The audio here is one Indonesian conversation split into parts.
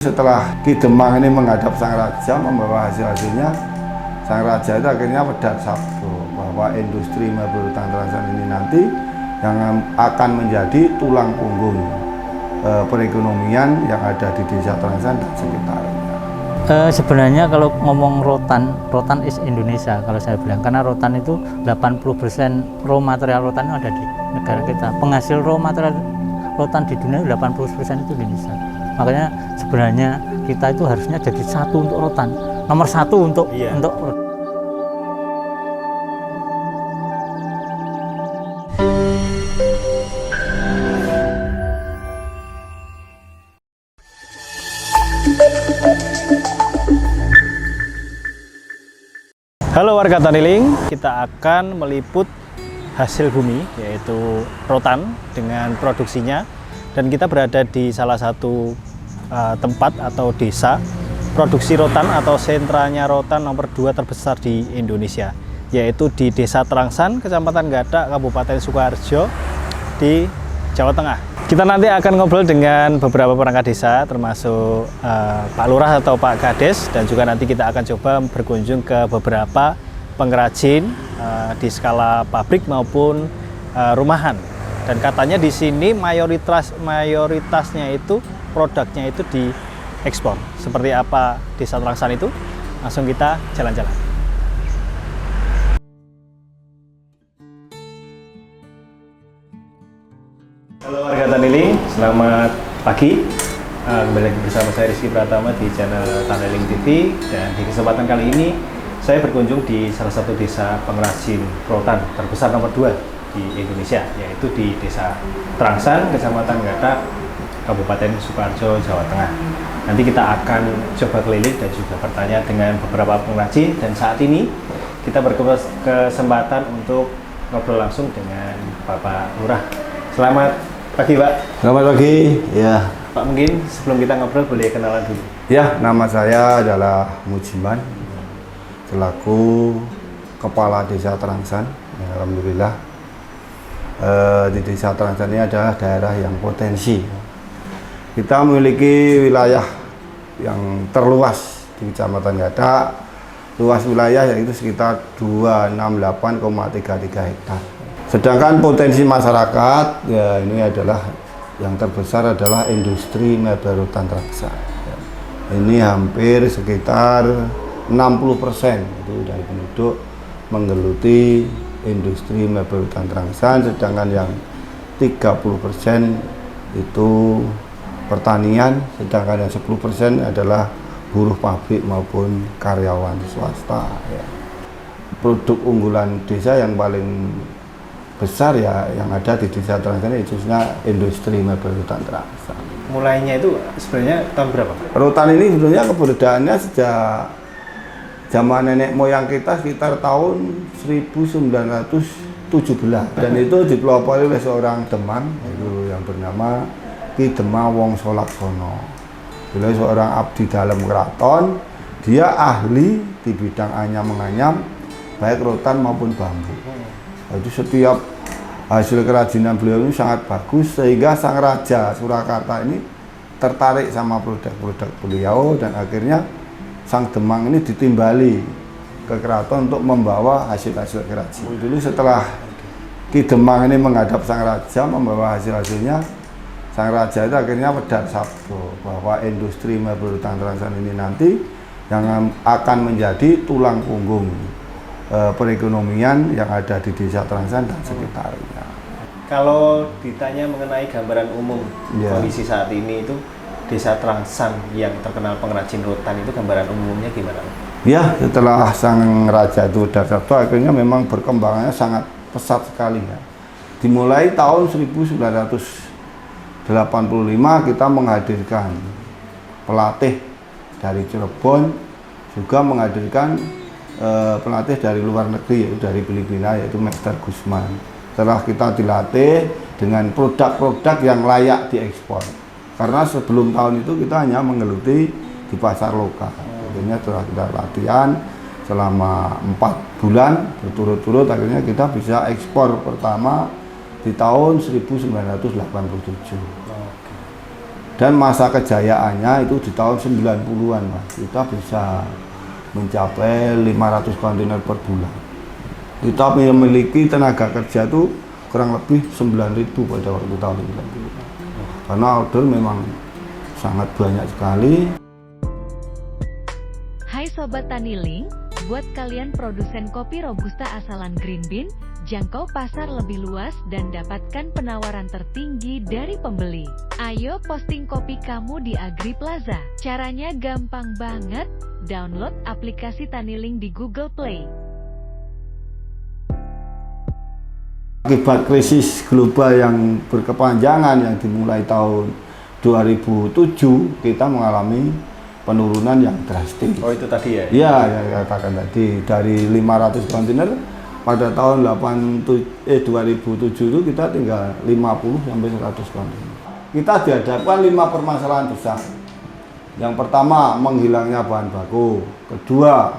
Setelah Ki Demang ini menghadap Sang Raja membawa hasil-hasilnya, Sang Raja itu akhirnya pedat sabdo bahwa industri mebel hutan Trangsan ini nanti yang akan menjadi tulang punggung perekonomian yang ada di Desa Trangsan dan sekitarnya. Sebenarnya kalau ngomong rotan is Indonesia kalau saya bilang, karena rotan itu 80% raw material rotan itu ada di negara kita. Penghasil raw material rotan di dunia 80% itu Indonesia. Makanya sebenarnya kita itu harusnya jadi satu untuk rotan, nomor satu untuk Halo warga Taniling, kita akan meliput hasil bumi yaitu rotan dengan produksinya, dan kita berada di salah satu tempat atau desa produksi rotan atau sentranya rotan nomor 2 terbesar di Indonesia, yaitu di Desa Trangsan, Kecamatan Gadak, Kabupaten Sukoharjo di Jawa Tengah. Kita nanti akan ngobrol dengan beberapa perangkat desa termasuk Pak Lurah atau Pak Kades, dan juga nanti kita akan coba berkunjung ke beberapa pengrajin di skala pabrik maupun rumahan. Dan katanya di sini mayoritasnya itu produknya itu diekspor. Seperti apa Desa Trangsan itu? Langsung kita jalan-jalan. Halo warga Taniling, selamat pagi. Kembali lagi bersama saya Rizky Pratama di channel Taniling TV, dan di kesempatan kali ini saya berkunjung di salah satu desa pengrajin rotan terbesar nomor 2 di Indonesia, yaitu di Desa Trangsan, Kecamatan Gadak, Kabupaten Sukoharjo, Jawa Tengah. Nanti kita akan coba keliling dan juga bertanya dengan beberapa pengrajin, dan saat ini kita berkesempatan untuk ngobrol langsung dengan Bapak Lurah. Selamat pagi, Pak. Selamat pagi. Ya. Pak, mungkin sebelum kita ngobrol boleh kenalan dulu. Ya, nama saya adalah Mujiman, selaku Kepala Desa Trangsan. Ya, alhamdulillah. Di Desa Trangsan ini adalah daerah yang potensi. Kita memiliki wilayah yang terluas di Kecamatan Gadak, luas wilayah yaitu sekitar 268,33 hektar. Sedangkan potensi masyarakat, ya ini adalah yang terbesar adalah industri mebel hutan Trangsan. Ini hampir sekitar 60% itu dari penduduk menggeluti industri mebel hutan Trangsan, sedangkan yang 30% itu pertanian, sedangkan yang 10% adalah buruh pabrik maupun karyawan swasta. Ya. Produk unggulan desa yang paling besar ya yang ada di Desa Trangsan ini khususnya industri mebel hutan Trangsan. Mulainya itu sebenarnya tahun berapa? Rotan ini sebenarnya keberadaannya sejak zaman nenek moyang kita sekitar tahun 1917, dan itu dipelopori oleh seorang Demang itu yang bernama Ki Demang Wongso Laksono. Beliau seorang abdi dalam keraton, dia ahli di bidang anyam-menganyam baik rotan maupun bambu. Jadi setiap hasil kerajinan beliau ini sangat bagus, sehingga Sang Raja Surakarta ini tertarik sama produk-produk beliau, dan akhirnya Sang Demang ini ditimbali ke keraton untuk membawa hasil-hasil kerajinan. Dulu setelah Ki Demang ini menghadap Sang Raja membawa hasil-hasilnya, Sang Raja itu akhirnya pedat sabdo bahwa industri mebel hutan Trangsan ini nanti yang akan menjadi tulang punggung perekonomian yang ada di Desa Trangsan dan sekitarnya. Kalau ditanya mengenai gambaran umum kondisi saat ini itu Desa Trangsan yang terkenal pengrajin rotan itu gambaran umumnya gimana? Ya, setelah Sang Raja itu sabdo akhirnya memang perkembangannya sangat pesat sekali ya. Dimulai tahun 1985 kita menghadirkan pelatih dari Cirebon, juga menghadirkan pelatih dari luar negeri, yaitu dari Filipina, yaitu Master Guzman. Setelah kita dilatih dengan produk-produk yang layak diekspor, karena sebelum tahun itu kita hanya menggeluti di pasar lokal. Akhirnya setelah kita latihan selama 4 bulan berturut-turut, akhirnya kita bisa ekspor pertama di tahun 1987. Dan masa kejayaannya itu di tahun 90-an, Mas. Kita bisa mencapai 500 kontainer per bulan. Kita memiliki tenaga kerja itu kurang lebih 9.000 pada waktu tahun 90. Karena order memang sangat banyak sekali. Hai Sobat Taniling, buat kalian produsen kopi Robusta asalan Green Bean, jangkau pasar lebih luas dan dapatkan penawaran tertinggi dari pembeli. Ayo posting kopi kamu di Agri Plaza. Caranya gampang banget, download aplikasi Taniling di Google Play. Akibat krisis global yang berkepanjangan yang dimulai tahun 2007, kita mengalami penurunan yang drastis. Oh, itu tadi ya? Iya, yang katakan tadi, dari 500 kontainer pada tahun 2007 itu kita tinggal 50 sampai 100 kontainer. Kita dihadapkan 5 permasalahan besar. Yang pertama, menghilangnya bahan baku. Kedua,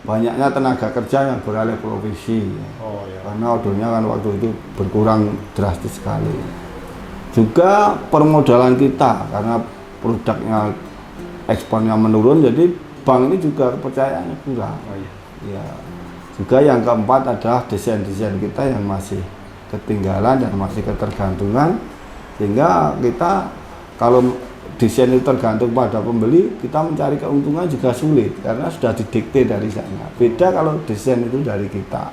banyaknya tenaga kerja yang beralih profesi. Oh, iya. Karena ordernya kan waktu itu berkurang drastis sekali. Juga permodalan kita, karena produknya ekspornya menurun, jadi bank ini juga kepercayaannya kurang. Oh, iya. Ya. Juga yang keempat adalah desain-desain kita yang masih ketinggalan dan masih ketergantungan, sehingga kita kalau desain itu tergantung pada pembeli, kita mencari keuntungan juga sulit karena sudah didikte dari sana. Beda kalau desain itu dari kita.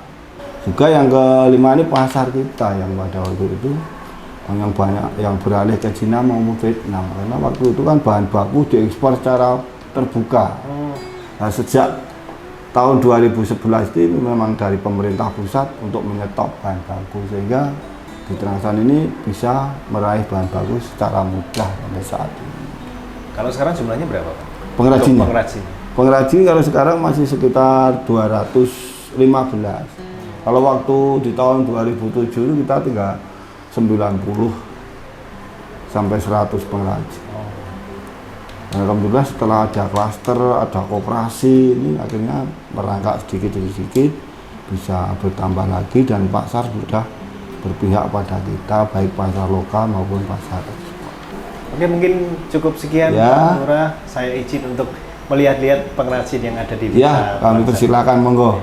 Juga yang kelima ini pasar kita yang pada waktu itu yang banyak yang beralih ke Cina maupun Vietnam, karena waktu itu kan bahan baku diekspor secara terbuka. Nah, sejak tahun 2011 itu memang dari pemerintah pusat untuk menyetop bahan baku, sehingga di Trangsan ini bisa meraih bahan baku secara mudah sampai saat ini. Kalau sekarang jumlahnya berapa, Pak? Pengrajinnya? Pengrajin. Pengrajin kalau sekarang masih sekitar 215. Kalau waktu di tahun 2007 itu kita tinggal 90 sampai 100 pengrajin. Dan alhamdulillah setelah ada klaster, ada koperasi, ini akhirnya merangkak sedikit demi sedikit, bisa bertambah lagi dan pasar sudah berpihak pada kita, baik pasar lokal maupun pasar ekspor. Oke, mungkin cukup sekian, Ya. Pak Lurah. Saya izin untuk melihat-lihat pengrajin yang ada di Ya, kami persilakan, monggo.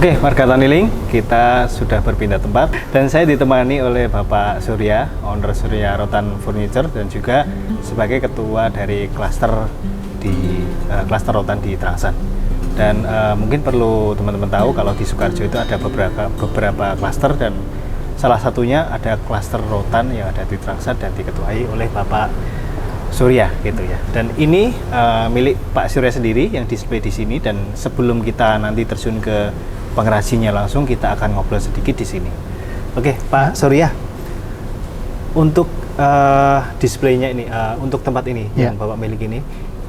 Oke, warga Taniling, kita sudah berpindah tempat dan saya ditemani oleh Bapak Surya, owner Surya Rotan Furniture, dan juga sebagai ketua dari klaster di klaster Rotan di Trangsan. Dan mungkin perlu teman-teman tahu kalau di Sukoharjo itu ada beberapa klaster, dan salah satunya ada klaster Rotan yang ada di Trangsan dan diketuai oleh Bapak Surya gitu ya. Dan ini milik Pak Surya sendiri yang display di sini, dan sebelum kita nanti terjun ke pengrajinnya langsung, kita akan ngobrol sedikit di sini. Oke, Pak Surya, untuk displaynya ini, untuk tempat ini yang Bapak miliki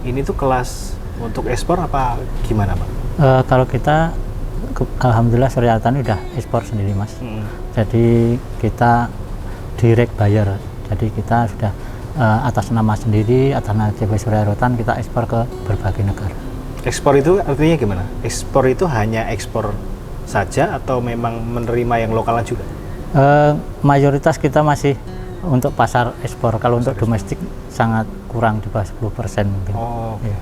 ini tuh kelas untuk ekspor apa gimana, Pak? Kalau kita, alhamdulillah Surya Rotan udah ekspor sendiri, Mas. Jadi kita direct buyer. Jadi kita sudah atas nama sendiri, atas nama CP Surya Rotan, kita ekspor ke berbagai negara. Ekspor itu artinya gimana? Ekspor itu hanya ekspor saja atau memang menerima yang lokalan juga? Mayoritas kita masih untuk pasar ekspor. Kalau untuk domestik sangat kurang, di bawah 10% mungkin. Oh, iya.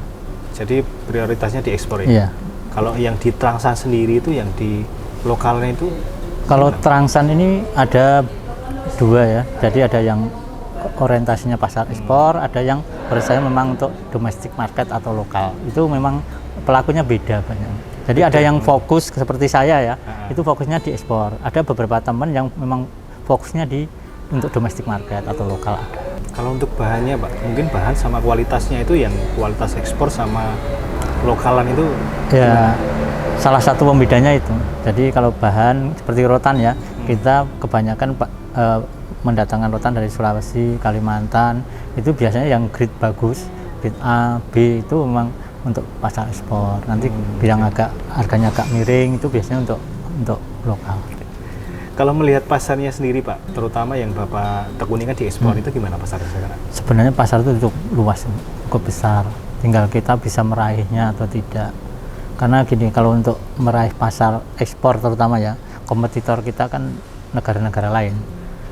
Jadi prioritasnya di ekspor ya? Iya. Kalau yang di Trangsan sendiri itu, yang di lokalnya itu? Kalau gimana? Trangsan ini ada dua ya. Jadi ada yang orientasinya pasar ekspor, ada yang saya memang untuk domestic market atau lokal. Itu memang pelakunya beda banyak. Jadi ada yang fokus seperti saya ya, itu fokusnya di ekspor. Ada beberapa teman yang memang fokusnya di untuk domestic market atau lokal ada. Kalau untuk bahannya, Pak, mungkin bahan sama kualitasnya itu yang kualitas ekspor sama lokalan itu? Ya, salah satu pembedanya itu. Jadi kalau bahan seperti rotan ya, kita kebanyakan mendatangkan rotan dari Sulawesi, Kalimantan, itu biasanya yang grade bagus, grade A, B itu memang untuk pasar ekspor. Nanti yang agak harganya agak miring itu biasanya untuk lokal. Kalau melihat pasarnya sendiri Pak, terutama yang Bapak tekuni kan diekspor, itu gimana pasarnya sekarang? Sebenarnya pasar itu cukup luas, cukup besar. Tinggal kita bisa meraihnya atau tidak. Karena gini, kalau untuk meraih pasar ekspor terutama ya, kompetitor kita kan negara-negara lain.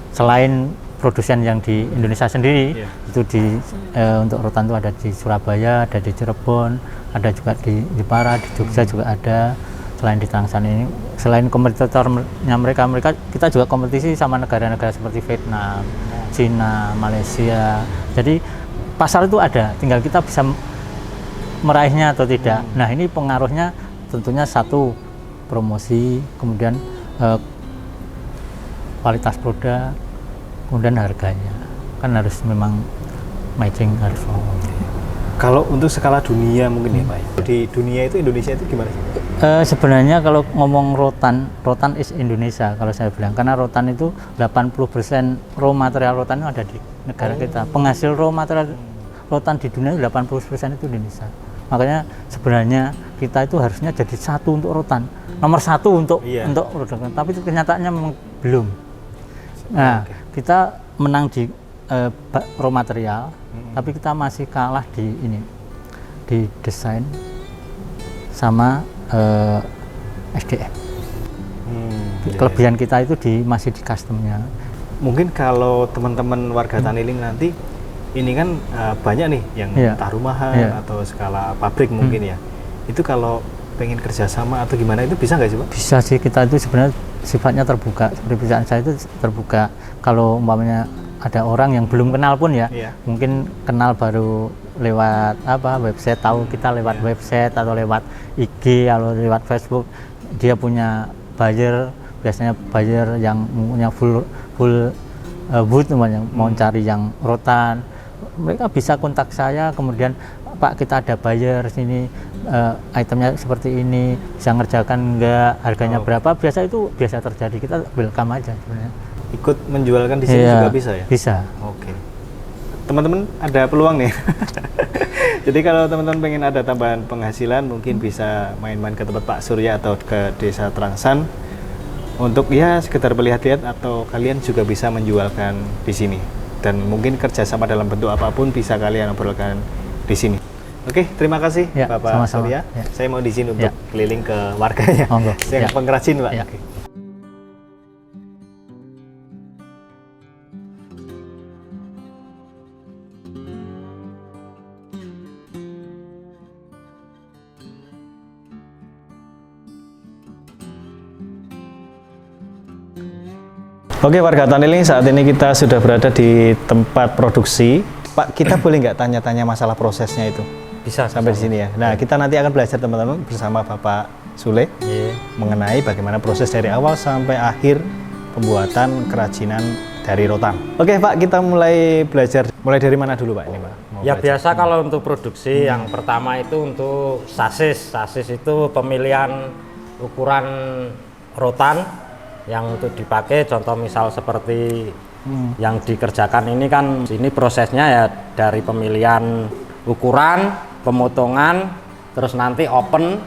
Selain produsen yang di Indonesia sendiri, itu untuk rotan itu ada di Surabaya, ada di Cirebon, ada juga di Jepara, di Jogja juga ada. Selain di Tangshan ini, selain kompetitornya mereka kita juga kompetisi sama negara-negara seperti Vietnam, Cina, Malaysia. Jadi pasar itu ada, tinggal kita bisa meraihnya atau tidak. Nah, ini pengaruhnya tentunya satu, promosi, kemudian kualitas produk, kemudian harganya. Kan harus memang matching, harus. Kalau untuk skala dunia mungkin ya Pak, di dunia itu Indonesia itu gimana sih? Sebenarnya kalau ngomong rotan is Indonesia kalau saya bilang, karena rotan itu 80% raw material rotan itu ada di negara kita. Penghasil raw material rotan di dunia 80% itu Indonesia. Makanya sebenarnya kita itu harusnya jadi satu untuk rotan, nomor satu untuk rotan, tapi kenyataannya memang belum. Nah, kita menang di raw material, tapi kita masih kalah di desain sama SDM. Kelebihan kita itu masih di customnya. Mungkin kalau teman-teman warga Taniling nanti ini kan banyak nih yang entah rumahan atau skala pabrik mungkin ya. Itu kalau pengen kerjasama atau gimana itu bisa nggak sih Pak? Bisa sih, kita itu sebenarnya sifatnya terbuka. Seperti perusahaan saya itu terbuka. Kalau umpamanya ada orang yang belum kenal pun ya, mungkin kenal baru lewat website, tahu kita lewat website atau lewat IG atau lewat Facebook, dia punya buyer, biasanya buyer yang punya full booth namanya, mau cari yang rotan, mereka bisa kontak saya, kemudian Pak kita ada buyer sini, itemnya seperti ini, bisa ngerjakan enggak, harganya berapa, biasa itu biasa terjadi, kita welcome aja sebenarnya. Ikut menjualkan di sini juga bisa ya? Bisa. Oke. Teman-teman ada peluang nih. Jadi kalau teman-teman pengen ada tambahan penghasilan, mungkin bisa main-main ke tempat Pak Surya atau ke Desa Tangshan untuk ya sekedar melihat-lihat, atau kalian juga bisa menjualkan di sini. Dan mungkin kerjasama dalam bentuk apapun bisa kalian obrolkan di sini. Oke, terima kasih Bapak Surya. Saya mau di sini untuk keliling ke warganya. Yang pengrajin Pak. Oke warga Taniling, saat ini kita sudah berada di tempat produksi. Pak, kita boleh nggak tanya-tanya masalah prosesnya itu? Bisa sampai di sini ya. Nah, kita nanti akan belajar teman-teman bersama Bapak Sule mengenai bagaimana proses dari awal sampai akhir pembuatan kerajinan dari rotan. Oke Pak, kita mulai belajar. Mulai dari mana dulu Pak ini Pak? Ya biasa kalau untuk produksi yang pertama itu untuk sasis. Sasis itu pemilihan ukuran rotan yang untuk dipakai, contoh misal seperti yang dikerjakan ini kan, ini prosesnya ya dari pemilihan ukuran, pemotongan, terus nanti open,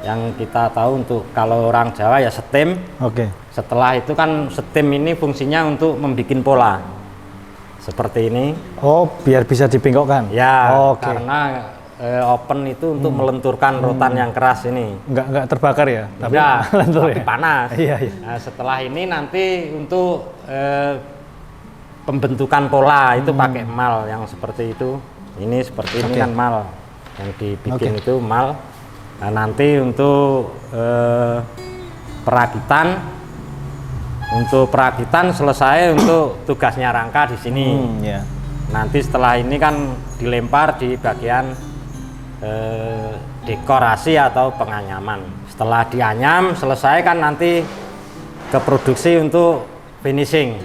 yang kita tahu untuk kalau orang Jawa ya setim. Setelah itu kan setim ini fungsinya untuk membuat pola seperti ini. Oh, biar bisa dibengkokkan? Ya, karena open itu untuk melenturkan rotan yang keras ini. Enggak terbakar ya? Tapi lentur ya? Panas. Nah, setelah ini nanti untuk pembentukan pola itu pakai mal yang seperti itu. Ini seperti ini kan mal yang dibikin itu mal. Nah, nanti untuk perakitan, selesai untuk tugasnya rangka di sini. Nanti setelah ini kan dilempar di bagian dekorasi atau penganyaman. Setelah dianyam selesai kan nanti ke produksi untuk finishing.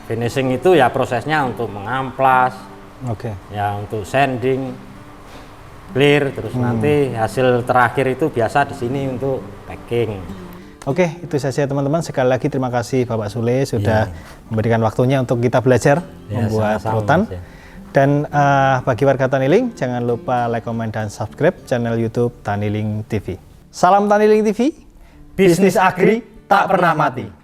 Finishing itu ya prosesnya untuk mengamplas, ya untuk sanding, clear, terus nanti hasil terakhir itu biasa di sini untuk packing. Oke, itu saja teman-teman. Sekali lagi terima kasih Bapak Sule sudah memberikan waktunya untuk kita belajar membuat rotan. Dan bagi warga Taniling, jangan lupa like, comment, dan subscribe channel YouTube Taniling TV. Salam Taniling TV, bisnis agri tak pernah mati.